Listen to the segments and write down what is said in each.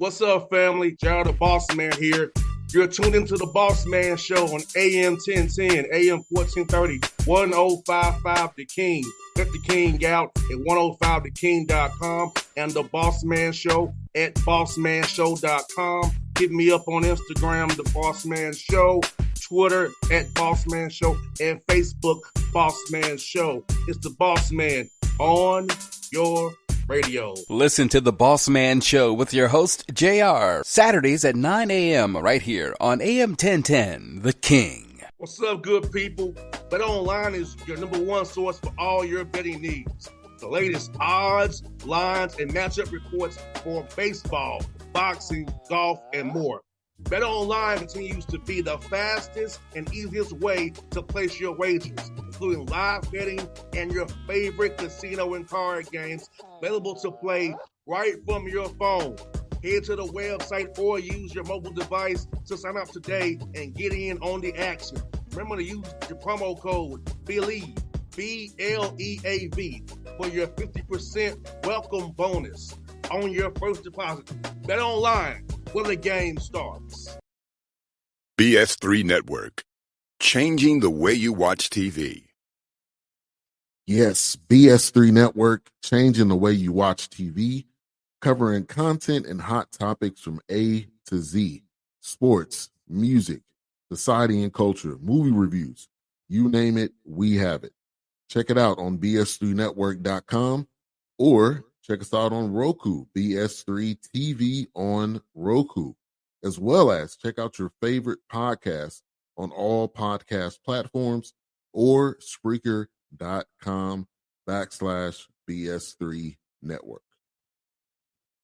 What's up, family? Gerald the Bossman here. You're tuned into the Bossman Show on AM 1010, AM 1430, 1055 The King. Let the King out at 105theking.com and the Bossman Show at bossmanshow.com. Hit me up on Instagram, The Bossman Show, Twitter at Bossman Show, and Facebook, Bossman Show. It's the Bossman on your radio. Listen to the Bossman Show with your host, JR, Saturdays at 9 a.m. right here on AM 1010, The King. What's up, good people? BetOnline is your number one source for all your betting needs. The latest odds, lines, and matchup reports for baseball, boxing, golf, and more. BetOnline continues to be the fastest and easiest way to place your wagers, including live betting and your favorite casino and card games available to play right from your phone. Head to the website or use your mobile device to sign up today and get in on the action. Remember to use your promo code BELIEVE, BLEAV, for your 50% welcome bonus on your first deposit. BetOnline, where the game starts. BS3 Network, changing the way you watch TV. Yes, BS3 Network, changing the way you watch TV, covering content and hot topics from A to Z, sports, music, society and culture, movie reviews, you name it, we have it. Check it out on bs3network.com or check us out on Roku, BS3 TV on Roku, as well as check out your favorite podcast on all podcast platforms or Spreaker.com/BS3 Network.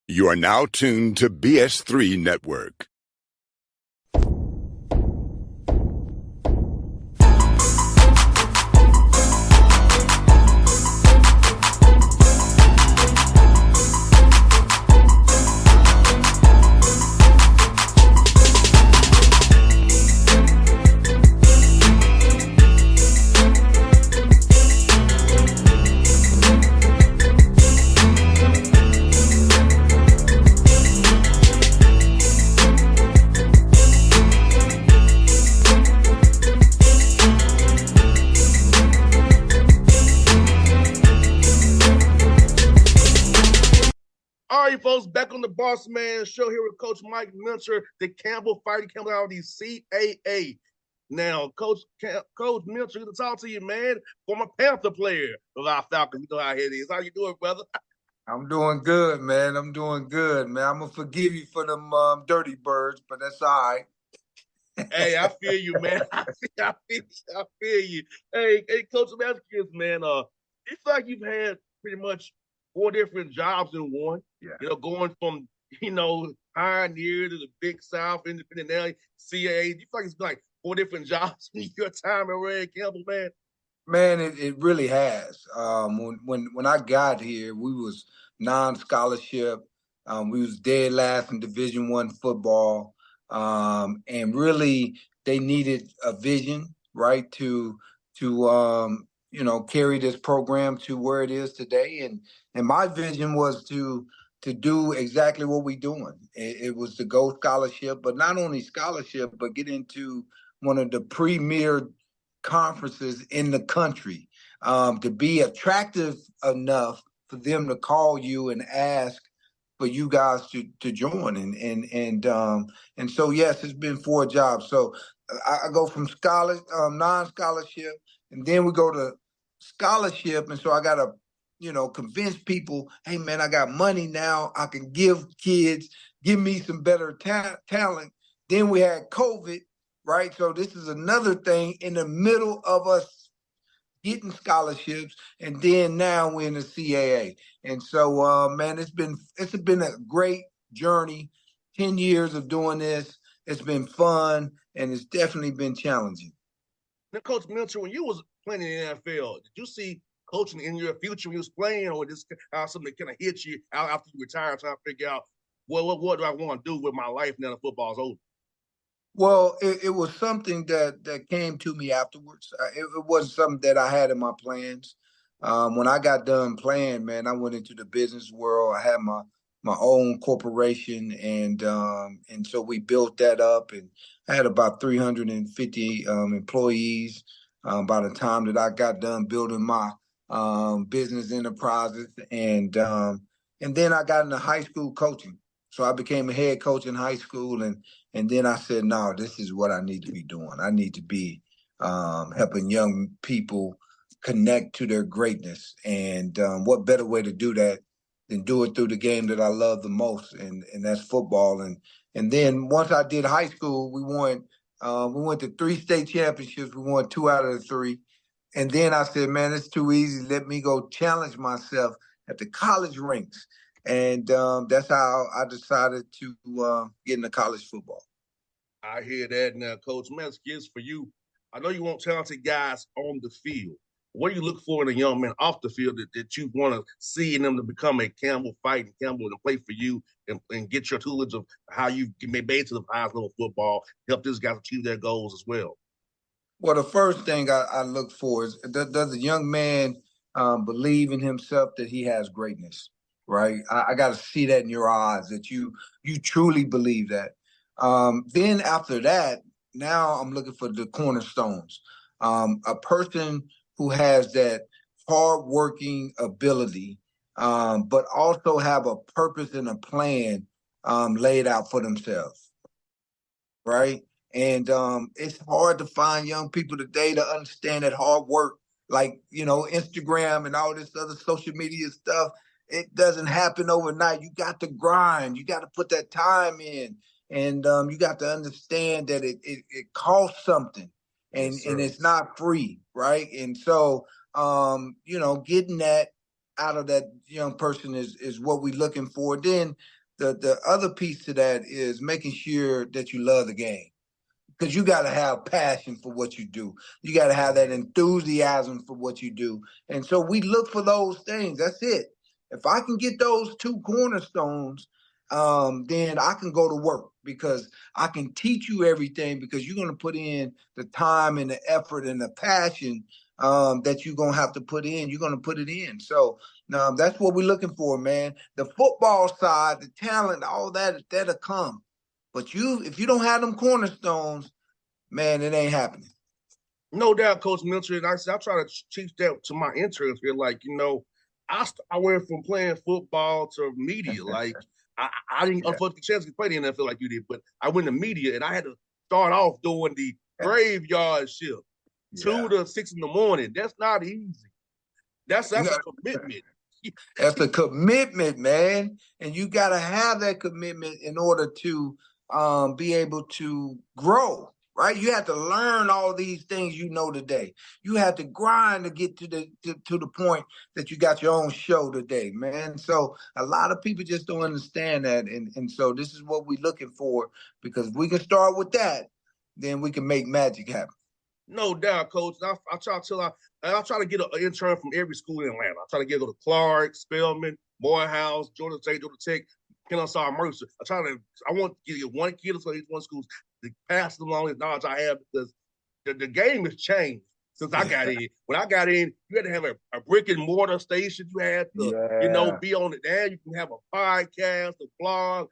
You are now tuned to BS3 Network. All right, folks, back on the Bossman Show here with Coach Mike Minter, the Campbell Fighting Campbell out of the CAA. Now, Coach Minter, good to talk to you, man. Former Panther player of our Falcons. You know how it is. How you doing, brother? I'm doing good, man. I'm doing good, man. I'm going to forgive you for them dirty birds, but that's all right. Hey, I feel you, man. I feel you. Hey, Coach, I'm asking you this, man. It's like you've had pretty much 4 different jobs in one. Yeah. You know, going from, Pioneer to the Big South, Independent Alley, CAA. You feel like it's like 4 different jobs in your time at Red Campbell, man? Man, it really has. When I got here, we was non-scholarship. We was dead last in Division I football. And really, they needed a vision, right, to carry this program to where it is today. And my vision was to do exactly what we're doing. It was to go scholarship, but not only scholarship, but get into one of the premier conferences in the country, to be attractive enough for them to call you and ask for you guys to join. And so, yes, it's been 4 jobs. So I go from non-scholarship, and then we go to scholarship. And so I got to, convince people, hey, man, I got money now. I can give kids, give me some better talent. Then we had COVID, right? So this is another thing in the middle of us getting scholarships. And then now we're in the CAA. And so, man, it's been a great journey. 10 years of doing this. It's been fun, and it's definitely been challenging. Now, Coach Minter, when you was playing in the NFL, did you see coaching in your future when you was playing, or just something that kind of hit you out after you retired, trying to figure out what do I want to do with my life now that football's over? Well, it was something that came to me afterwards. It wasn't something that I had in my plans. When I got done playing, man, I went into the business world. I had my my own corporation, and so we built that up, and I had about 350 employees by the time that I got done building my business enterprises, and then I got into high school coaching. So I became a head coach in high school, and then I said, no, this is what I need to be doing. I need to be helping young people connect to their greatness, and what better way to do that than do it through the game that I love the most, and that's football. And then once I did high school, we won. We went to 3 state championships. We won 2 out of the 3. And then I said, man, it's too easy. Let me go challenge myself at the college ranks. And that's how I decided to get into college football. I hear that now, Coach. Man, it's for you. I know you want talented guys on the field. What do you look for in a young man off the field that you want to see in them to become a Campbell fighting Campbell to play for you and get your tutelage of how you may be to the highest level of football, help these guys achieve their goals as well? Well, the first thing I look for is, does a young man believe in himself that he has greatness, right? I got to see that in your eyes, that you truly believe that. Then after that, now I'm looking for the cornerstones. A person who has that hardworking ability, but also have a purpose and a plan laid out for themselves, right? And it's hard to find young people today to understand that hard work, like, Instagram and all this other social media stuff. It doesn't happen overnight. You got to grind. You got to put that time in, and you got to understand that it costs something, and Yes, and sir. it's not free, right? And so, getting that out of that young person is what we're looking for. Then the other piece to that is making sure that you love the game, because you got to have passion for what you do. You got to have that enthusiasm for what you do. And so we look for those things. That's it. If I can get those 2 cornerstones, then I can go to work, because I can teach you everything, because you're going to put in the time and the effort and the passion that you're going to have to put in. You're going to put it in. So that's what we're looking for, man. The football side, the talent, all that'll come. But if you don't have them cornerstones, man, it ain't happening. No doubt, Coach Milton. I try to teach that to my interns here. Like, I went from playing football to media. Like, I didn't Yeah. unfortunately chance to play the NFL like you did, but I went to media and I had to start off doing the graveyard shift, Yeah. 2 to 6 in the morning. That's not easy. That's You a got, commitment. that's a commitment, man. And you got to have that commitment in order to be able to grow, right? You have to learn all these things today. You have to grind to get to the point that you got your own show today, man. So a lot of people just don't understand that. And so this is what we're looking for, because if we can start with that, then we can make magic happen. No doubt, Coach. I try to get an intern from every school in Atlanta. I try to go to Clark, Spelman, Morehouse, Georgia State, Georgia Tech, Kennesaw, Mercer. I want to get one kid to each one school to pass along his knowledge I have, because the game has changed since I got in. When I got in, you had to have a brick and mortar station. You had to, Yeah. be on it there. You can have a podcast, a blog,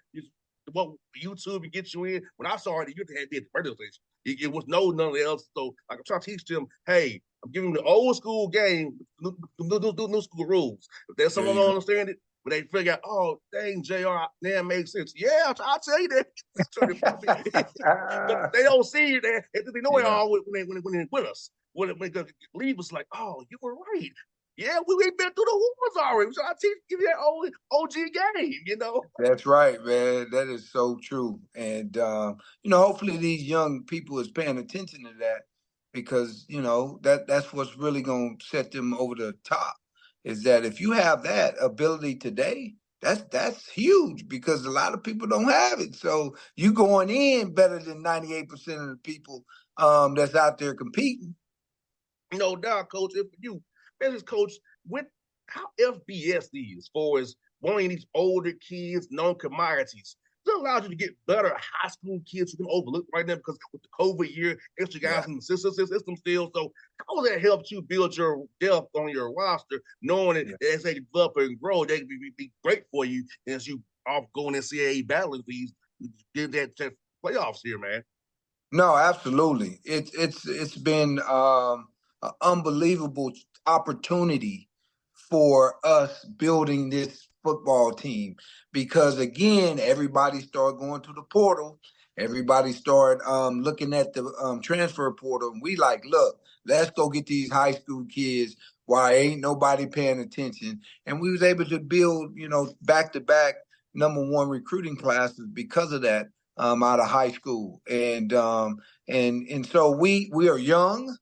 what YouTube and get you in. When I started, you had to be at the radio station. It was none else. So like, I'm trying to teach them, hey, I'm giving them the old school game, new school rules. If there's There someone you who don't go. understand it, but they figure out, oh, dang, JR, that makes sense. Yeah, I'll tell you that. But they don't see it. They know it Yeah. all when they're with us. When they leave us, like, oh, you were right. Yeah, we ain't been through the wars already. So I give you that old OG game. That's right, man. That is so true. And hopefully these young people is paying attention to that, because, that's what's really gonna set them over the top. Is that if you have that ability today, that's huge, because a lot of people don't have it. So you going in better than 98% of the people that's out there competing. No doubt, Coach. If you, business coach, with how FBS is, for as wanting these older kids, known commodities, it allows you to get better high school kids who can overlook right now, because with the COVID year, extra Yeah. guys in the system still. So how that helps you build your depth on your roster, knowing that as they develop and grow, they can be great for you as you off going NCAA battling fees. Give that to playoffs here, man. No, absolutely. It's been an unbelievable opportunity for us building this football team because again, everybody started going to the portal. Everybody started looking at the transfer portal, and we like, look, let's go get these high school kids while ain't nobody paying attention. And we was able to build, back to back #1 recruiting classes because of that out of high school, and so we are young,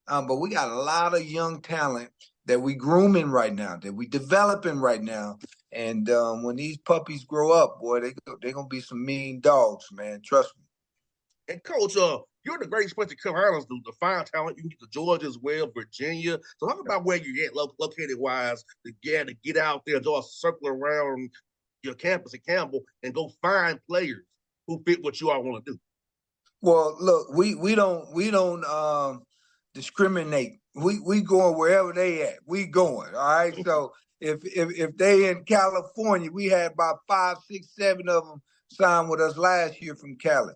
but we got a lot of young talent that we grooming right now, that we developing right now, and when these puppies grow up, boy, they're gonna be some mean dogs, man. Trust me. And coach, you're in the great place to Carolinas to find talent. You can get to Georgia as well, Virginia. So talk about where you're at located wise to get out there, just circle around your campus at Campbell and go find players who fit what you all want to do. Well, look, we don't discriminate. We going wherever they at. We going. All right. So if they in California, we had about 5, 6, 7 of them signed with us last year from Cali.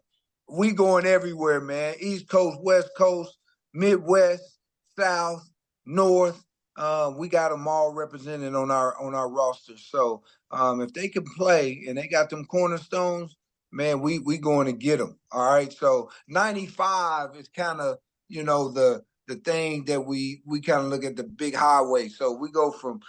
We going everywhere, man. East Coast, West Coast, Midwest, South, North. We got them all represented on our roster. So if they can play and they got them cornerstones, man, we going to get them. All right. So 95 is kind of, the thing that we kind of look at the big highway. So we go from,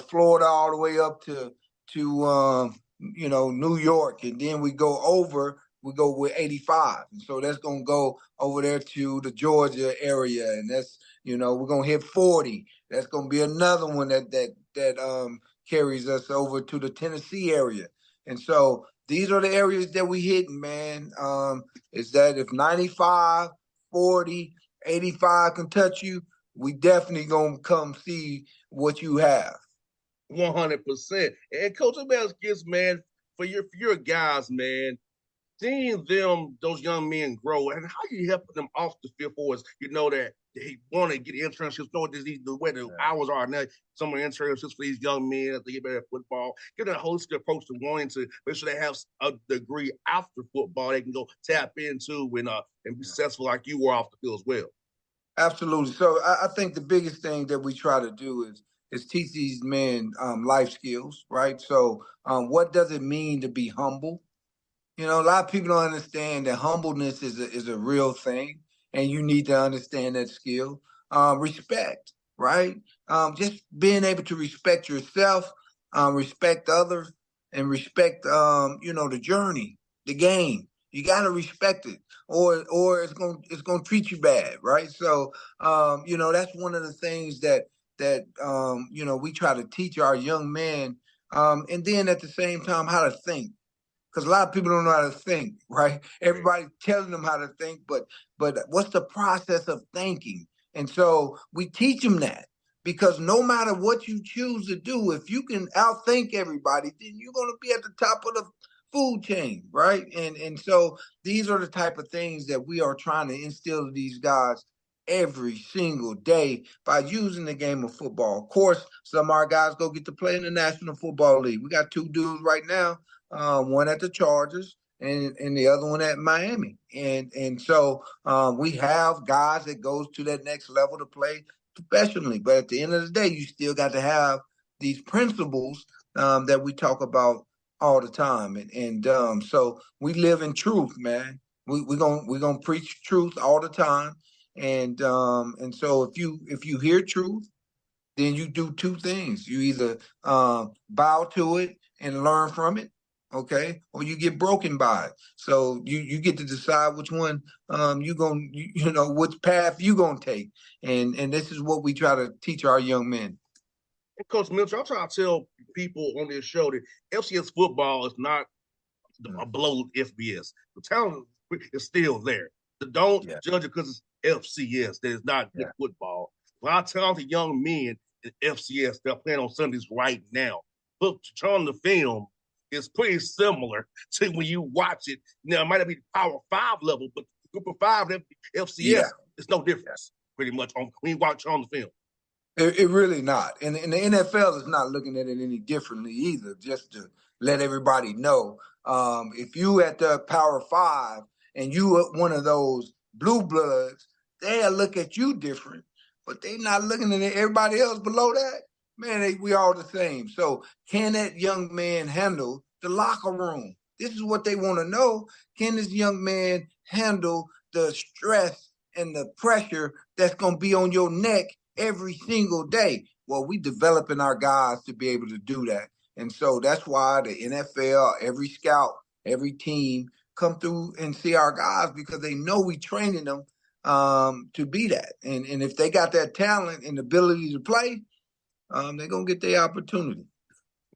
Florida all the way up to New York. And then we go with 85. And so that's going to go over there to the Georgia area. And that's, we're going to hit 40. That's going to be another one that carries us over to the Tennessee area. And so these are the areas that we hitting, man. Is that if 95, 40, 85 can touch you, we definitely gonna come see what you have. 100%. And Coach Gets, man, for your guys, man, seeing those young men grow, and how you helping them off the field for us, that they want to get internships, know the way the hours are now, some of the internships for these young men as they get better at football, get a holistic approach to wanting to make sure they have a degree after football they can go tap into and be successful like you were off the field as well. Absolutely. So I think the biggest thing that we try to do is teach these men life skills, right? So what does it mean to be humble? A lot of people don't understand that humbleness is a real thing, and you need to understand that skill. Respect, right? Just being able to respect yourself, respect others, and respect, the journey, the game. You got to respect it, or it's gonna treat you bad, right? So, that's one of the things that we try to teach our young men, and then at the same time how to think, because a lot of people don't know how to think, right? Everybody's telling them how to think, but what's the process of thinking? And so we teach them that, because no matter what you choose to do, if you can outthink everybody, then you're going to be at the top of the food chain, right? And so these are the type of things that we are trying to instill to these guys every single day by using the game of football. Of course, some of our guys go get to play in the National Football League. We got 2 dudes right now, one at the Chargers and the other one at Miami. And so we have guys that goes to that next level to play professionally. But at the end of the day, you still got to have these principles that we talk about all the time. And so we live in truth, man. We're gonna preach truth all the time. And so if you hear truth, then you do 2 things. You either bow to it and learn from it, okay, or you get broken by it. So you get to decide which one which path you gonna take. And this is what we try to teach our young men. And Coach Mitchell, I'm trying to tell people on this show that FCS football is not below FBS. The talent is still there. Don't judge it because it's FCS. That is not good football. When I tell the young men in FCS they're playing on Sundays right now, look, on the film is pretty similar to when you watch it. Now, it might not be the Power 5 level, but Group of 5 FCS, it's no difference pretty much when you watch on the film. It really not. And the NFL is not looking at it any differently either. Just let everybody know. If you at the Power 5 and you are one of those blue bloods, they'll look at you different, but they not looking at everybody else below that. Man, we all the same. So can that young man handle the locker room? This is what they want to know. Can this young man handle the stress and the pressure that's going to be on your neck every single day? Well, we developing our guys to be able to do that. And so that's why the NFL, every scout, every team come through and see our guys, because they know we training them to be that. And if they got that talent and ability to play, they're going to get their opportunity.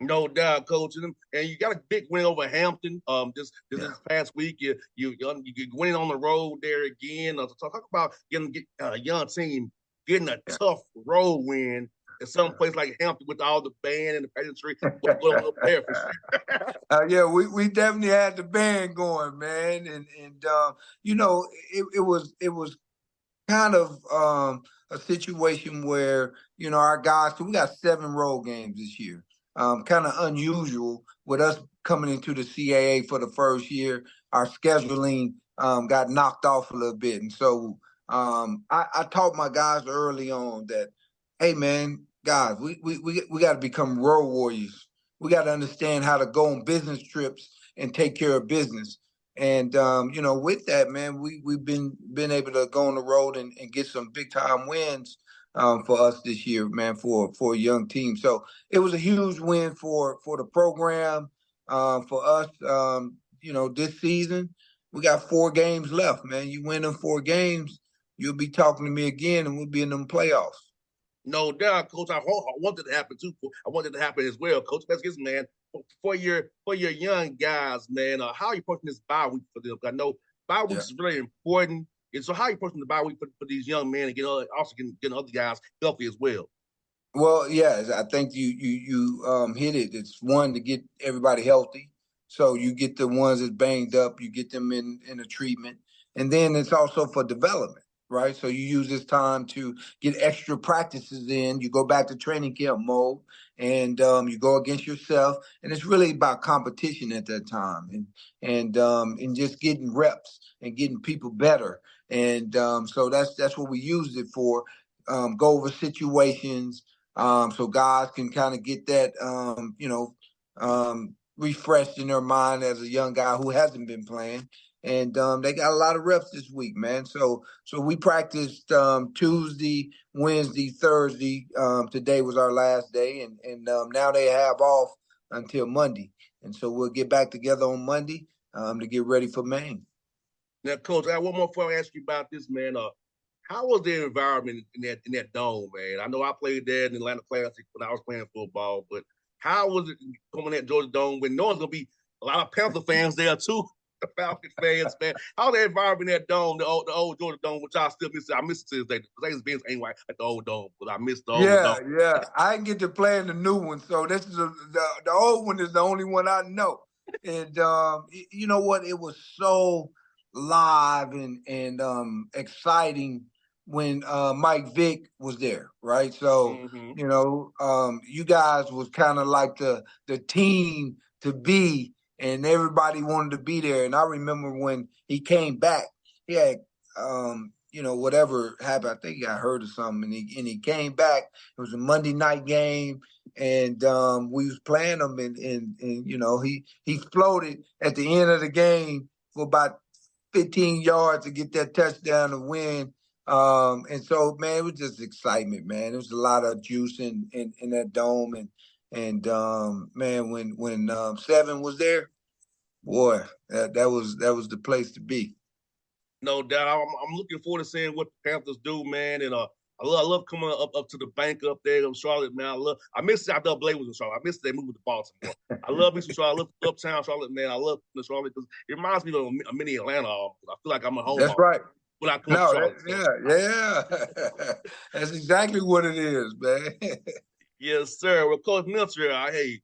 No doubt, coach. And you got a big win over Hampton. This past week, you winning on the road there again. So talk about getting a young team getting a tough road win in some place like Hampton with all the band and the pageantry. What's going on up there for sure? Yeah, we definitely had the band going, man, and it was kind of a situation where, our guys, so we got 7 road games this year. Kind of unusual with us coming into the CAA for the first year. Our scheduling got knocked off a little bit. And so I taught my guys early on that, hey, man, guys, we got to become road warriors. We got to understand how to go on business trips and take care of business. And with that, man, we've been able to go on the road and get some big time wins for us this year, man, for a young team. So it was a huge win for the program, for us. This season we got 4 games left, man. You win them 4 games, you'll be talking to me again, and we'll be in them playoffs. No doubt, coach. I want it to happen too. I want it to happen as well, coach. Let's get man. For your young guys, man, how are you approaching this bye week for them? I know bye week is really important. And so how are you approaching the bye week for these young men and getting other guys healthy as well? Well, yeah, I think you hit it. It's one, to get everybody healthy. So you get the ones that's banged up, you get them in a treatment. And then it's also for development, right? So you use this time to get extra practices in. You go back to training camp mode, and you go against yourself. And it's really about competition at that time, and just getting reps and getting people better. And so that's what we used it for. Go over situations, so guys can kind of get that, refreshed in their mind as a young guy who hasn't been playing. And they got a lot of reps this week, man. So we practiced Tuesday, Wednesday, Thursday. Today was our last day, and now they have off until Monday. And so we'll get back together on Monday to get ready for Maine. Now, coach, I have one more before I ask you about this, man. How was the environment in that dome, man? I know I played there in the Atlanta Classic when I was playing football, but how was it coming at Georgia Dome when knowing gonna be a lot of Panther fans there too, the Falcon fans, man? How's the environment in that dome, the old Georgia Dome, which I still miss? I miss it to this day. Mercedes-Benz ain't like at the old dome, but I miss the old dome. Yeah. I didn't get to play in the new one, so this is the old one is the only one I know. And you know what? It was so live and exciting when Mike Vick was there, right? So you guys was kind of like the team to be, and everybody wanted to be there. And I remember when he came back, he had whatever happened. I think he got hurt or something, and he came back. It was a Monday night game, and we was playing him, and he floated at the end of the game for about 15 yards to get that touchdown to win. And so, man, it was just excitement, man. There was a lot of juice in that dome, and man, when 7 was there, boy, that was the place to be. No doubt. I'm looking forward to seeing what the Panthers do, man. And I love coming up to the bank up there in Charlotte, man. I miss it. I thought Blake was in Charlotte. I miss they moved to Baltimore. I love me some Charlotte. I love uptown Charlotte, man. I love the Charlotte because it reminds me of a mini Atlanta. I feel like I'm at home. That's right. When I come to Charlotte. Yeah. That's exactly what it is, man. Yes, sir. Well, Coach Minter, hey,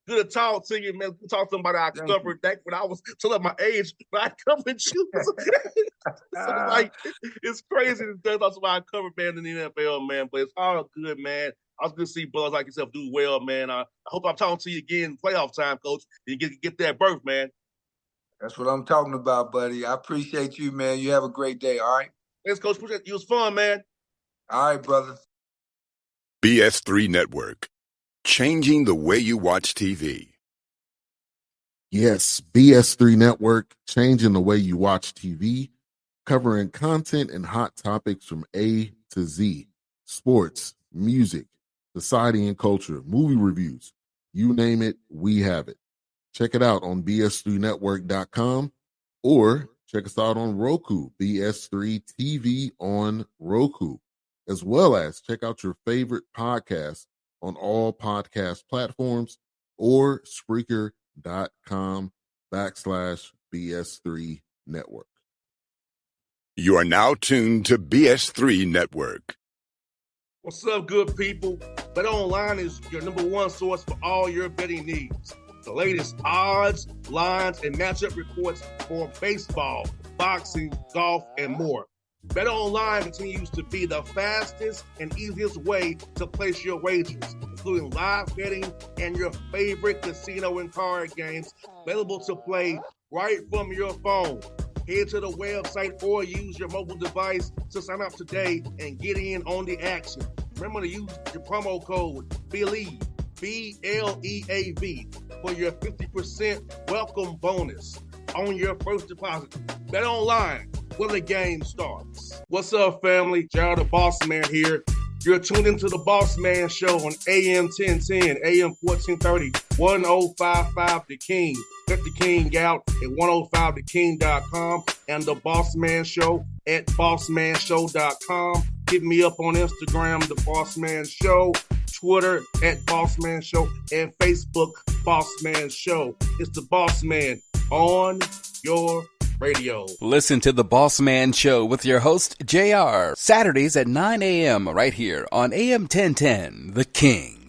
Good to talk to you, man. Good to talk to somebody I covered back when I was telling my age, but I covered you. So it's crazy to talk to somebody I covered, man, in the NFL, man. But it's all good, man. I was good to see brothers like yourself do well, man. I hope I'm talking to you again playoff time, Coach. You get that berth, man. That's what I'm talking about, buddy. I appreciate you, man. You have a great day, all right? Thanks, Coach. Appreciate it. It was fun, man. All right, brother. BS3 Network. Changing the way you watch TV. Yes, BS3 Network, changing the way you watch TV, covering content and hot topics from A to Z. Sports, music, society and culture, movie reviews. You name it, we have it. Check it out on bs3network.com or check us out on Roku, BS3 TV on Roku, as well as check out your favorite podcast on all podcast platforms or Spreaker.com/BS3 Network. You are now tuned to BS3 Network. What's up, good people? Bet Online is your number one source for all your betting needs. The latest odds, lines, and matchup reports for baseball, boxing, golf, and more. Bet Online continues to be the fastest and easiest way to place your wagers, including live betting and your favorite casino and card games available to play right from your phone. Head to the website or use your mobile device to sign up today and get in on the action. Remember to use your promo code BELIEVE, BLEAV, for your 50% welcome bonus on your first deposit. Bet Online, where the game starts. What's up, family? Jared the Bossman here. You're tuned into the Bossman Show on AM 1010, AM 1430, 1055 The King. Check The King out at 105theking.com and the Bossman Show at bossmanshow.com. Hit me up on Instagram, The Bossman Show, Twitter at Bossman Show, and Facebook, Bossman Show. It's the Bossman on your radio. Listen to the Bossman Show with your host, JR, Saturdays at 9 a.m. right here on AM 1010, The King.